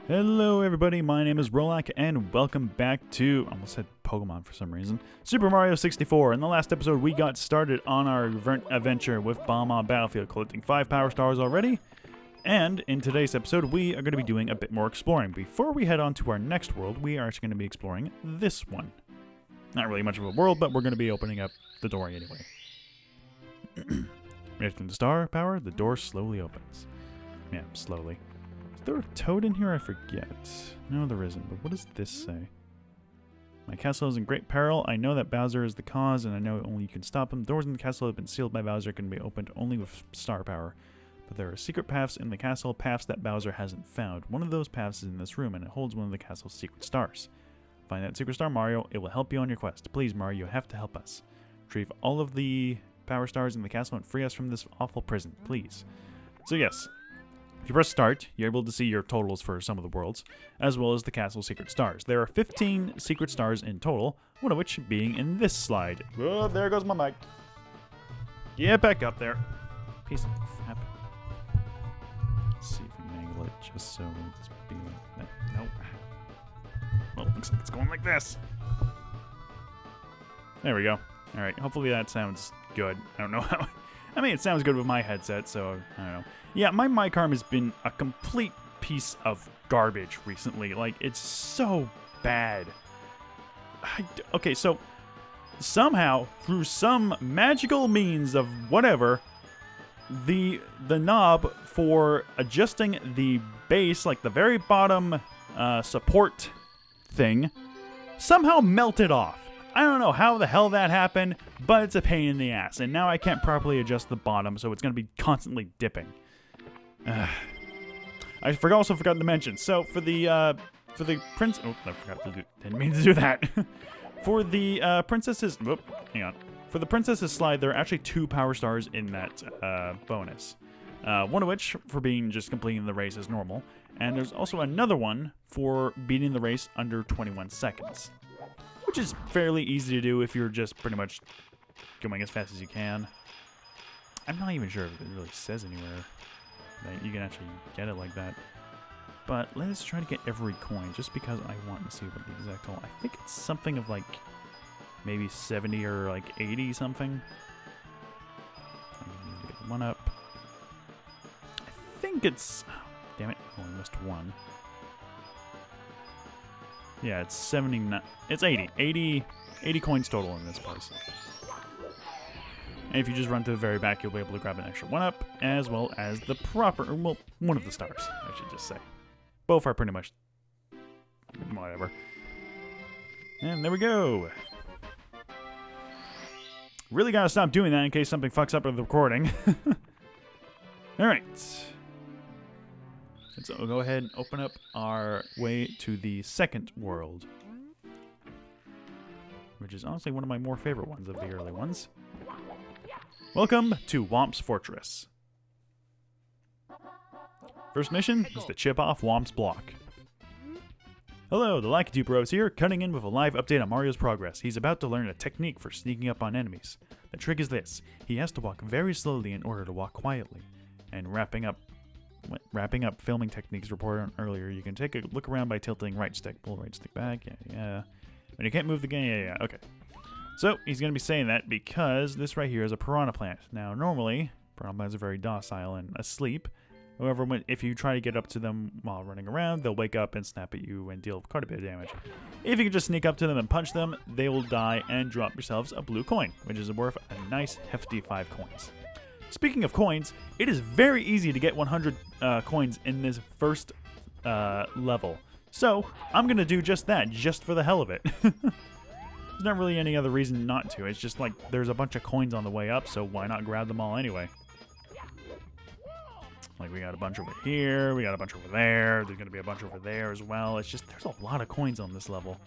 Hello everybody, my name is Rolak and welcome back to, I almost said Pokemon for some reason, Super Mario 64. In the last episode we got started on our adventure with Bomb on Battlefield, collecting 5 Power Stars already. And in today's episode we are going to be doing a bit more exploring. Before we head on to our next world, we are actually going to be exploring this one. Not really much of a world, but we're going to be opening up the door anyway. Reaching the star power, the door slowly opens. Yeah, slowly. Is there a toad in here? I forget. No, there isn't. But what does this say? My castle is in great peril. I know that Bowser is the cause, and I know only you can stop him. Doors in the castle have been sealed by Bowser, can be opened only with star power. But there are secret paths in the castle, paths that Bowser hasn't found. One of those paths is in this room, and it holds one of the castle's secret stars. Find that secret star, Mario. It will help you on your quest. Please, Mario, you have to help us. Retrieve all of the power stars in the castle and free us from this awful prison, please. So yes. If you press start, you're able to see your totals for some of the worlds, as well as the castle's secret stars. There are 15 secret stars in total, one of which being in this slide. Oh, there goes my mic. Yeah, back up there. Piece of crap. Let's see if we can angle it just so it's be like that. Nope. Well, looks like it's going like this. There we go. Alright, hopefully that sounds good. I don't know how... I mean, it sounds good with my headset, so I don't know. Yeah, my mic arm has been a complete piece of garbage recently. Like, it's so bad. Okay, so somehow, through some magical means of whatever, the knob for adjusting the base, like the very bottom support thing, somehow melted off. I don't know how the hell that happened, but it's a pain in the ass. And now I can't properly adjust the bottom, so it's going to be constantly dipping. I also forgot to mention. So for the prince, oh, I forgot to do. Didn't mean to do that. For the princess's, whoop, hang on. For the princess's slide, there are actually 2 power stars in that bonus. One of which for being just completing the race as normal, and there's also another one for beating the race under 21 seconds. Which is fairly easy to do if you're just pretty much going as fast as you can. I'm not even sure if it really says anywhere that you can actually get it like that. But let's try to get every coin, just because I want to see what the exact total. I think it's something of like maybe 70 or like 80 something. I need to get the one up. I think it's... Oh, damn it, I only missed one. Yeah, it's 79. It's 80. 80 coins total in this place. And if you just run to the very back, you'll be able to grab an extra 1-up, as well as the proper, well, one of the stars, I should just say. Both are pretty much whatever. And there we go. Really gotta stop doing that in case something fucks up with the recording. Alright. So we'll go ahead and open up our way to the second world, which is honestly one of my more favorite ones of the early ones. Welcome to Whomps Fortress. First mission is to chip off Whomps' block. Hello, the Lakitu Bros here, cutting in with a live update on Mario's progress. He's about to learn a technique for sneaking up on enemies. The trick is this: he has to walk very slowly in order to walk quietly. And wrapping up filming techniques reported on earlier, you can take a look around by tilting right stick, pull right stick back, yeah. When you can't move the game, yeah, okay. So, he's going to be saying that because this right here is a piranha plant. Now, normally, piranha plants are very docile and asleep. However, if you try to get up to them while running around, they'll wake up and snap at you and deal quite a bit of damage. If you can just sneak up to them and punch them, they will die and drop yourselves a blue coin, which is worth a nice hefty 5 coins. Speaking of coins, it is very easy to get 100 coins in this first level. So, I'm going to do just that, just for the hell of it. There's not really any other reason not to. It's just like, there's a bunch of coins on the way up, so why not grab them all anyway? Like, we got a bunch over here, we got a bunch over there, there's going to be a bunch over there as well. It's just, there's a lot of coins on this level.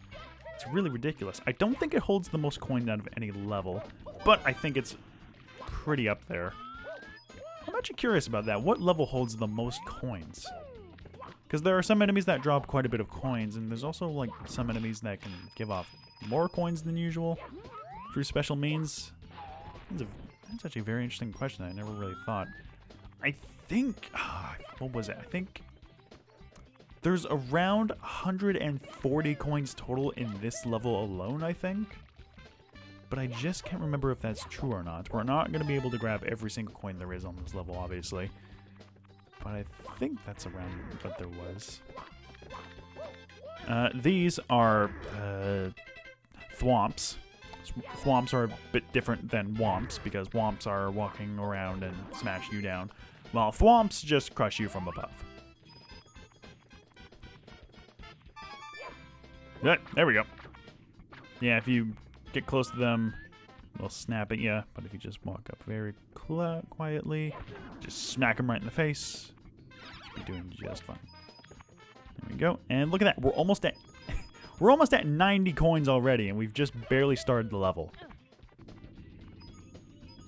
It's really ridiculous. I don't think it holds the most coins out of any level, but I think it's pretty up there. I'm actually curious about that. What level holds the most coins? Because there are some enemies that drop quite a bit of coins, and there's also like some enemies that can give off more coins than usual through special means. That's actually a very interesting question I never really thought. I think, what was it? I think There's around 140 coins total in this level alone, I think. But I just can't remember if that's true or not. We're not going to be able to grab every single coin there is on this level, obviously. But I think that's around what there was. These are Thwomps. Thwomps are a bit different than Whomps, because Whomps are walking around and smash you down, while Thwomps just crush you from above. There we go. Yeah, if you get close to them, they'll snap at you, but if you just walk up very quietly, just smack them right in the face, you'll be doing just fine. There we go, and look at that, we're almost at 90 coins already, and we've just barely started the level.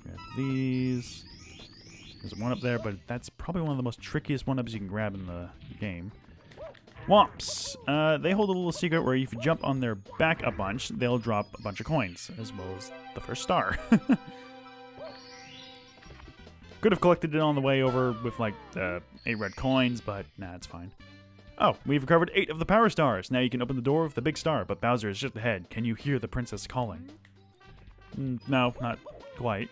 Grab these. There's one up there, but that's probably one of the most trickiest one-ups you can grab in the game. Whomps. They hold a little secret where if you jump on their back a bunch, they'll drop a bunch of coins, as well as the first star. Could have collected it on the way over with, like, 8 red coins, but nah, it's fine. Oh, we've recovered 8 of the power stars. Now you can open the door with the big star, but Bowser is just ahead. Can you hear the princess calling? No, not quite.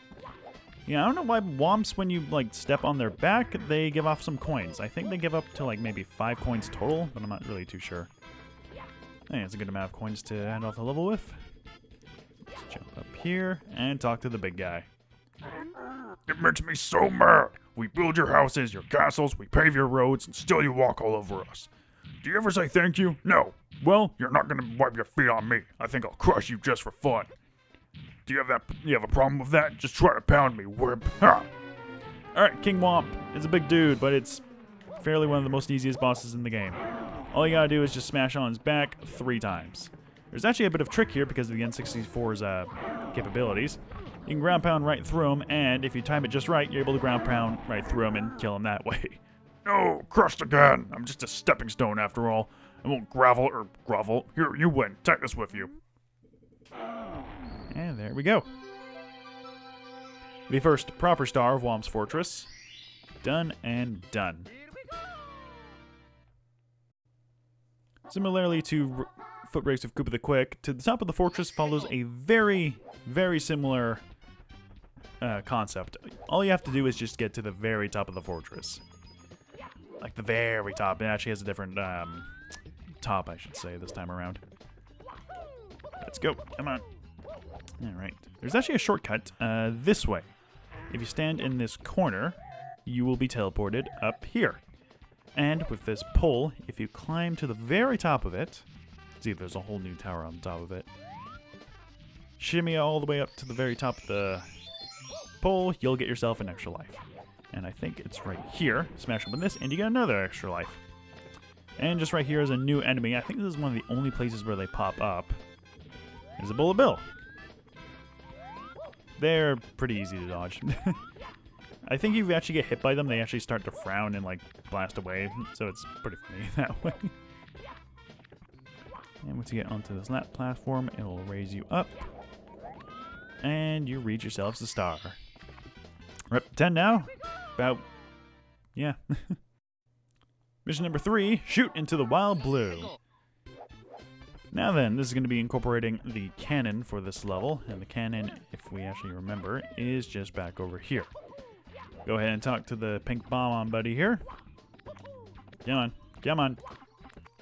Yeah, I don't know why Whomps, when you, like, step on their back, they give off some coins. I think they give up to, like, maybe 5 coins total, but I'm not really too sure. I think it's a good amount of coins to end off the level with. Let's jump up here and talk to the big guy. It makes me so mad. We build your houses, your castles, we pave your roads, and still you walk all over us. Do you ever say thank you? No. Well, you're not gonna wipe your feet on me. I think I'll crush you just for fun. Do you have a problem with that? Just try to pound me, wimp. Ha! Alright, King Whomp. It's a big dude, but it's fairly one of the most easiest bosses in the game. All you gotta do is just smash on his back 3 times. There's actually a bit of trick here because of the N64's capabilities. You can ground pound right through him, and if you time it just right, you're able to ground pound right through him and kill him that way. No, crushed again. I'm just a stepping stone after all. I won't grovel. Here, you win. Take this with you. And there we go. The first proper star of Whomp's Fortress. Done and done. Similarly to Foot Race of Koopa the Quick, to the top of the fortress follows a very, very similar concept. All you have to do is just get to the very top of the fortress. Like the very top. It actually has a different top, I should say, this time around. Let's go. Come on. Alright. There's actually a shortcut this way. If you stand in this corner, you will be teleported up here. And with this pole, if you climb to the very top of it, see, there's a whole new tower on top of it. Shimmy all the way up to the very top of the pole, you'll get yourself an extra life. And I think it's right here. Smash open this, and you get another extra life. And just right here is a new enemy. I think this is one of the only places where they pop up. There's a Bullet Bill. They're pretty easy to dodge. I think if you actually get hit by them, they actually start to frown and, like, blast away. So it's pretty funny that way. And once you get onto this lap platform, it will raise you up. And you reach yourselves a star. We're up to 10 now. About, yeah. Mission number 3, shoot into the wild blue. Now then, this is going to be incorporating the cannon for this level. And the cannon, if we actually remember, is just back over here. Go ahead and talk to the pink bomb buddy here. Come on. Come on.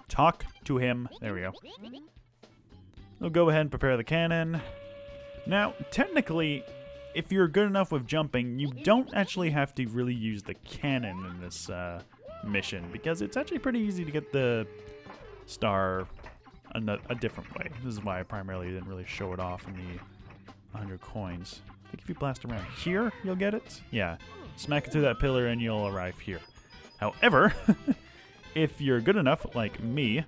Talk to him. There we go. We'll go ahead and prepare the cannon. Now, technically, if you're good enough with jumping, you don't actually have to really use the cannon in this mission, because it's actually pretty easy to get the star a different way. This is why I primarily didn't really show it off in the 100 coins. I think if you blast around here, you'll get it. Yeah, smack it through that pillar and you'll arrive here. However, if you're good enough, like me,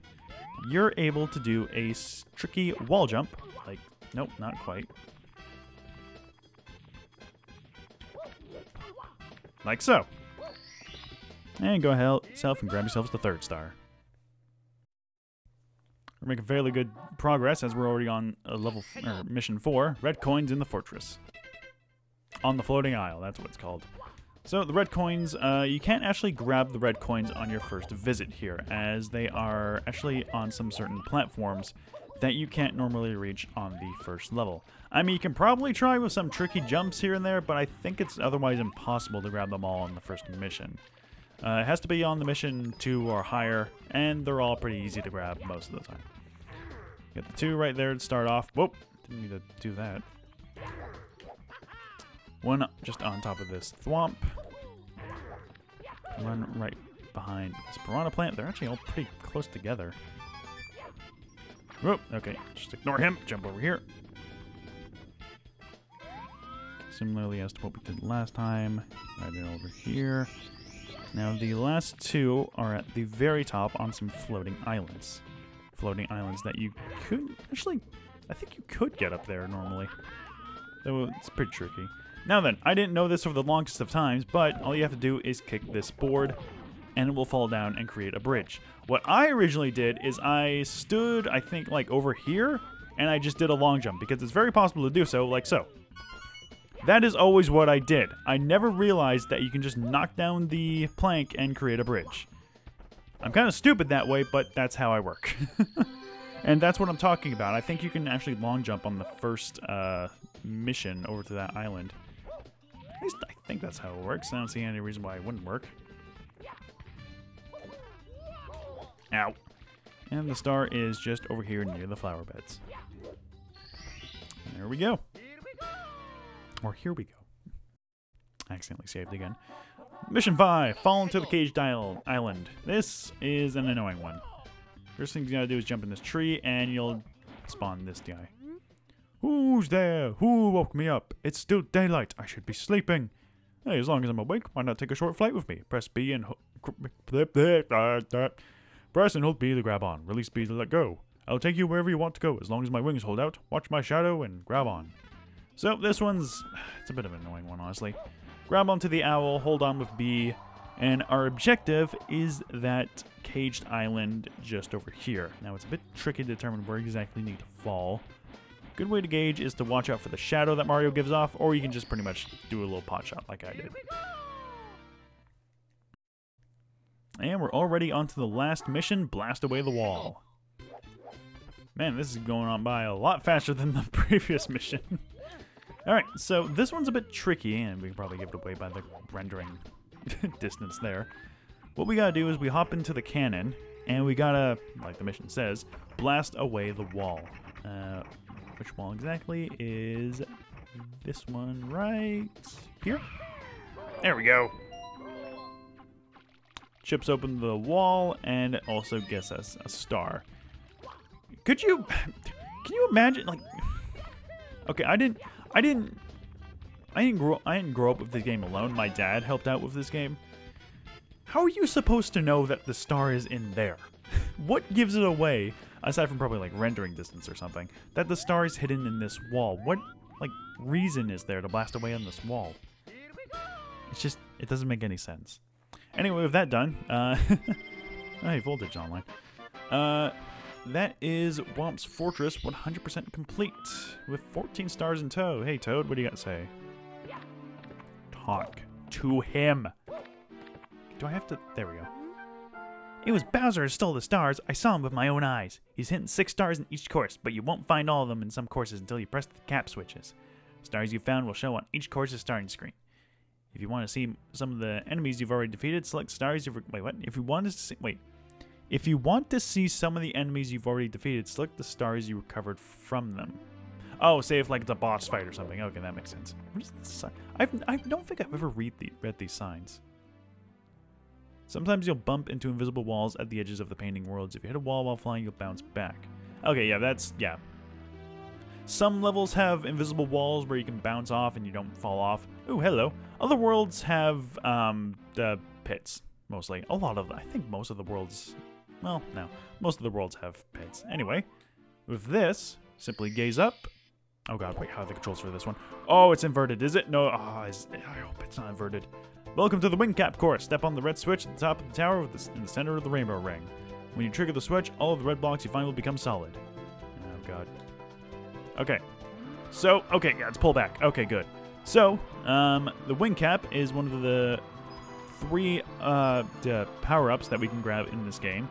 you're able to do a tricky wall jump. Like, nope, not quite. Like so. And go ahead yourself and grab yourselves the 3rd star. We're making fairly good progress as we're already on mission 4. Red coins in the fortress. On the floating isle, that's what it's called. So the red coins, you can't actually grab the red coins on your first visit here, as they are actually on some certain platforms that you can't normally reach on the first level. I mean, you can probably try with some tricky jumps here and there, but I think it's otherwise impossible to grab them all on the first mission. It has to be on the mission 2 or higher, and they're all pretty easy to grab most of the time. Got the 2 right there to start off. Whoop! Didn't need to do that. One just on top of this thwomp. One right behind this piranha plant. They're actually all pretty close together. Whoop! Okay, just ignore him. Jump over here. Similarly as to what we did last time. Right in over here. Now the last 2 are at the very top on some floating islands. Floating islands that you could actually, I think you could get up there normally. Though it's pretty tricky. Now then, I didn't know this over the longest of times, but all you have to do is kick this board and it will fall down and create a bridge. What I originally did is I stood, I think, like over here, and I just did a long jump because it's very possible to do so, like so. That is always what I did. I never realized that you can just knock down the plank and create a bridge. I'm kind of stupid that way, but that's how I work. And that's what I'm talking about. I think you can actually long jump on the first mission over to that island. At least I think that's how it works. I don't see any reason why it wouldn't work. Ow. And the star is just over here near the flower beds. There we go. Or here we go. I accidentally saved again. Mission 5, fall into the caged island. This is an annoying one. First thing you gotta do is jump in this tree and you'll spawn this guy. Who's there? Who woke me up? It's still daylight. I should be sleeping. Hey, as long as I'm awake, why not take a short flight with me? Press B and press and hold B to grab on. Release B to let go. I'll take you wherever you want to go, as long as my wings hold out. Watch my shadow and grab on. So this one's, it's a bit of an annoying one, honestly. Grab onto the owl, hold on with B, and our objective is that caged island just over here. Now it's a bit tricky to determine where exactly you need to fall. Good way to gauge is to watch out for the shadow that Mario gives off, or you can just pretty much do a little pot shot like I did. And we're already on to the last mission, blast away the wall. Man, this is going on by a lot faster than the previous mission. Alright, so this one's a bit tricky, and we can probably give it away by the rendering distance there. What we gotta do is we hop into the cannon, and we gotta, like the mission says, blast away the wall. Which wall exactly is this one right here? There we go. Chips open the wall, and it also gets us a star. Can you imagine, like, okay, I didn't grow up with this game alone. My dad helped out with this game. How are you supposed to know that the star is in there? What gives it away, aside from probably like rendering distance or something, that the star is hidden in this wall? What, like, reason is there to blast away on this wall? It's just, it doesn't make any sense. Anyway, with that done, hey, voltage online. That is Whomp's Fortress 100% complete with 14 stars in tow. Hey, Toad, what do you got to say? Talk to him. Do I have to? There we go. It was Bowser who stole the stars. I saw him with my own eyes. He's hitting 6 stars in each course, but you won't find all of them in some courses until you press the cap switches. Stars you found will show on each course's starting screen. If you want to see some of the enemies you've already defeated, select stars you've... Wait, what? If you want to see... Wait. If you want to see some of the enemies you've already defeated, select the stars you recovered from them. Oh, say if like it's a boss fight or something. Okay, that makes sense. What is this sign? I don't think I've ever read these signs. Sometimes you'll bump into invisible walls at the edges of the painting worlds. If you hit a wall while flying, you'll bounce back. Okay, yeah, that's... yeah. Some levels have invisible walls where you can bounce off and you don't fall off. Ooh, hello. Other worlds have the pits, mostly. A lot of them. I think most of the worlds... Well, no. Most of the worlds have pits. Anyway, with this, simply gaze up. Oh god, wait, how are the controls for this one? Oh, it's inverted, is it? No, oh, I hope it's not inverted. Welcome to the wing cap course. Step on the red switch at the top of the tower in the center of the rainbow ring. When you trigger the switch, all of the red blocks you find will become solid. Oh god. Okay. So, okay, yeah, let's pull back. Okay, good. So, the wing cap is one of the 3 power-ups that we can grab in this game.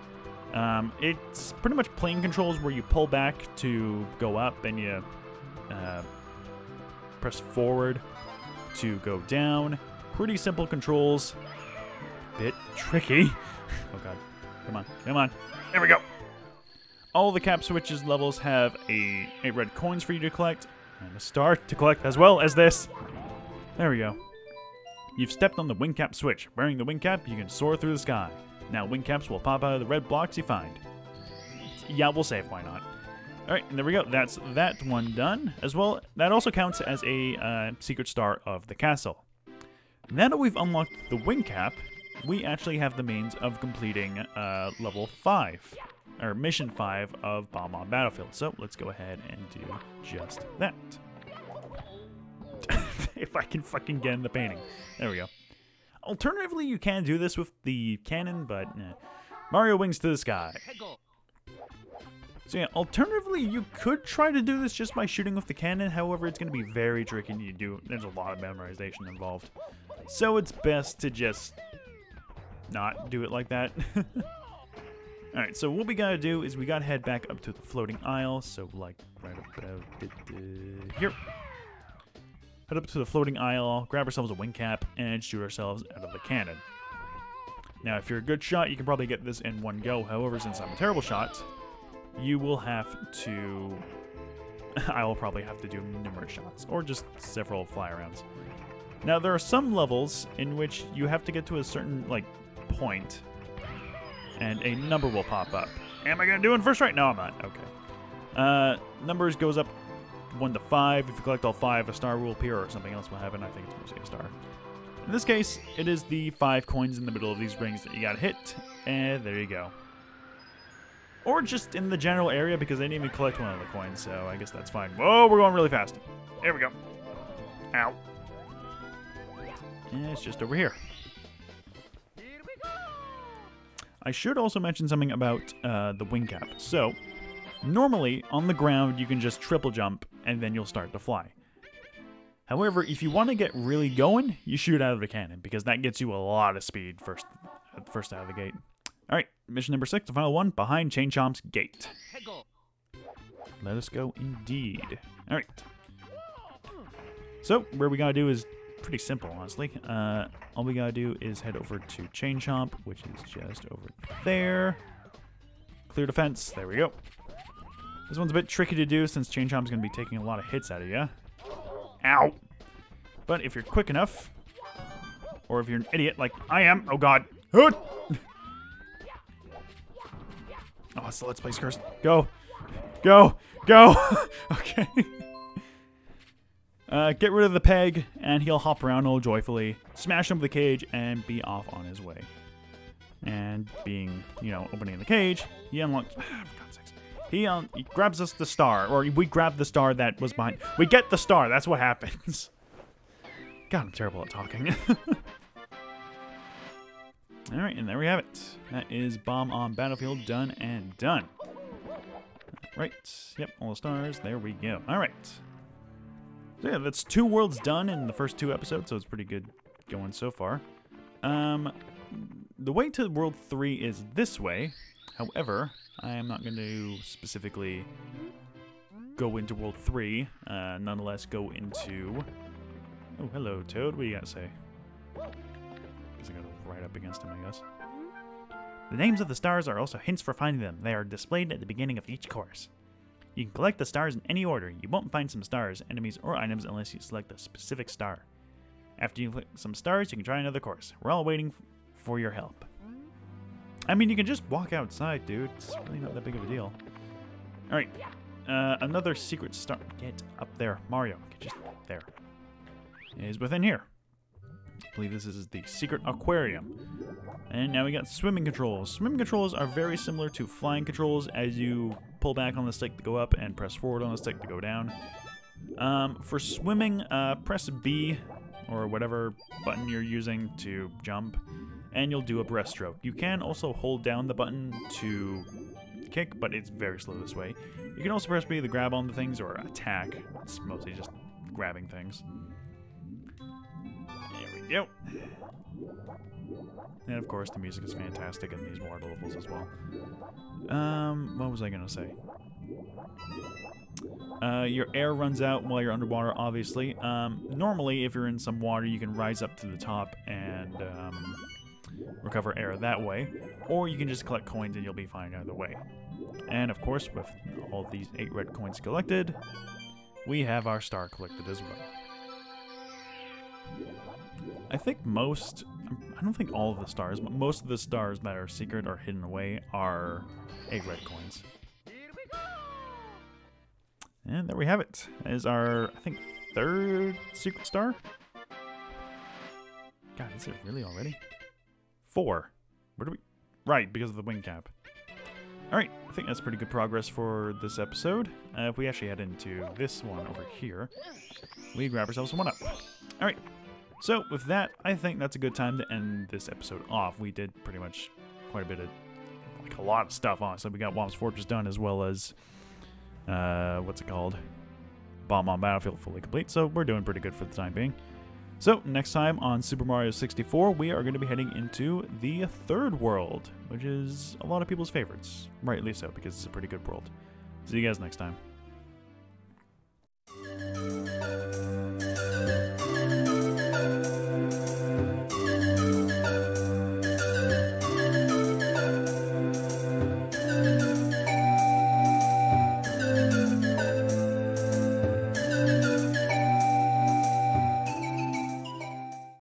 It's pretty much plane controls where you pull back to go up and you press forward to go down. Pretty simple controls. Bit tricky. Oh god. Come on. Come on. There we go. All the cap switches levels have 8 red coins for you to collect. And a star to collect as well as this. There we go. You've stepped on the wing cap switch. Wearing the wing cap, you can soar through the sky. Now wing caps will pop out of the red blocks you find. Yeah, we'll save. Why not? Alright, and there we go. That's that one done. As well, that also counts as a secret star of the castle. Now that we've unlocked the wing cap, we actually have the means of completing level 5. Or mission 5 of Bomb on Battlefield. So let's go ahead and do just that. If I can fucking get in the painting. There we go. Alternatively, you can do this with the cannon, but Mario wings to the sky. So yeah, alternatively, you could try to do this just by shooting with the cannon. However, it's going to be very tricky to do. There's a lot of memorization involved. So it's best to just not do it like that. Alright, so what we gotta do is we gotta head back up to the floating isle. So, like, right about here. Head up to the floating isle, grab ourselves a wing cap, and shoot ourselves out of the cannon. Now, if you're a good shot, you can probably get this in one go. However, since I'm a terrible shot, you will have to... I will probably have to do numerous shots, or just several fly-arounds. Now, there are some levels in which you have to get to a certain, like, point, and a number will pop up. Am I gonna do it first right? No, I'm not. Okay. Numbers goes up 1 to 5. If you collect all 5, a star will appear, or something else will happen. I think it's mostly a star. In this case, it is the 5 coins in the middle of these rings that you gotta hit, and there you go. Or just in the general area, because I didn't even collect one of the coins, so I guess that's fine. Whoa, we're going really fast. There we go. Ow. And it's just over here. I should also mention something about the wing cap. So, normally, on the ground, you can just triple jump, and then you'll start to fly. However, if you want to get really going, you shoot out of the cannon, because that gets you a lot of speed first out of the gate. Alright, mission number 6, the final one, behind Chomps' gate. Let us go indeed. Alright. So, where we gotta do is pretty simple, honestly. All we gotta do is head over to Chomp, which is just over there. Clear defense. There we go. This one's a bit tricky to do since Chomp's gonna be taking a lot of hits out of you. Ow! But if you're quick enough, or if you're an idiot like I am, oh god. Oh, it's the Let's Play curse. Go! Go! Go! Okay. Get rid of the peg, and he'll hop around all joyfully, smash him with the cage, and be off on his way. And being, you know, opening the cage, he unlocks... for God's sakes. He grabs us the star, or we grab the star that was behind... We get the star, that's what happens. God, I'm terrible at talking. Alright, and there we have it. That is Bomb on Battlefield done and done. Right, yep, all the stars, there we go. Alright. So yeah, that's 2 worlds done in the first 2 episodes, so it's pretty good going so far. The way to World 3 is this way. However, I am not going to specifically go into World 3. Nonetheless, go into... Oh, hello, Toad. What do you got to say? I guess I got to right up against him, I guess. The names of the stars are also hints for finding them. They are displayed at the beginning of each course. You can collect the stars in any order. You won't find some stars, enemies, or items unless you select a specific star. After you collect some stars, you can try another course. We're all waiting for your help. I mean, you can just walk outside, dude. It's really not that big of a deal. Alright. Another secret star. Get up there. Mario, get just there. Is within here. I believe this is the secret aquarium. And now we got swimming controls. Swimming controls are very similar to flying controls as you pull back on the stick to go up and press forward on the stick to go down. For swimming, press B or whatever button you're using to jump, and you'll do a breaststroke. You can also hold down the button to kick, but it's very slow this way. You can also press B to grab on the things or attack. It's mostly just grabbing things. go. And of course, the music is fantastic in these water levels as well. What was I gonna say? Your air runs out while you're underwater, obviously. Normally, if you're in some water, you can rise up to the top and recover air that way. Or you can just collect coins and you'll be fine either way. And of course, with all these 8 red coins collected, we have our star collected as well. I think I don't think all of the stars, but most of the stars that are secret or hidden away are 8 red coins. And there we have it. That is our, I think, 3rd secret star? God, is it really already? 4. Where do we... Right, because of the wing cap. Alright, I think that's pretty good progress for this episode. If we actually head into this one over here, we grab ourselves one up. Alright, so with that, I think that's a good time to end this episode off. We did pretty much quite a bit of, like a lot of stuff on. So we got Whomp's Fortress done as well as, what's it called? Bomb on Battlefield fully complete. So we're doing pretty good for the time being. So next time on Super Mario 64, we are going to be heading into the 3rd world, which is a lot of people's favorites. Rightly so, because it's a pretty good world. See you guys next time.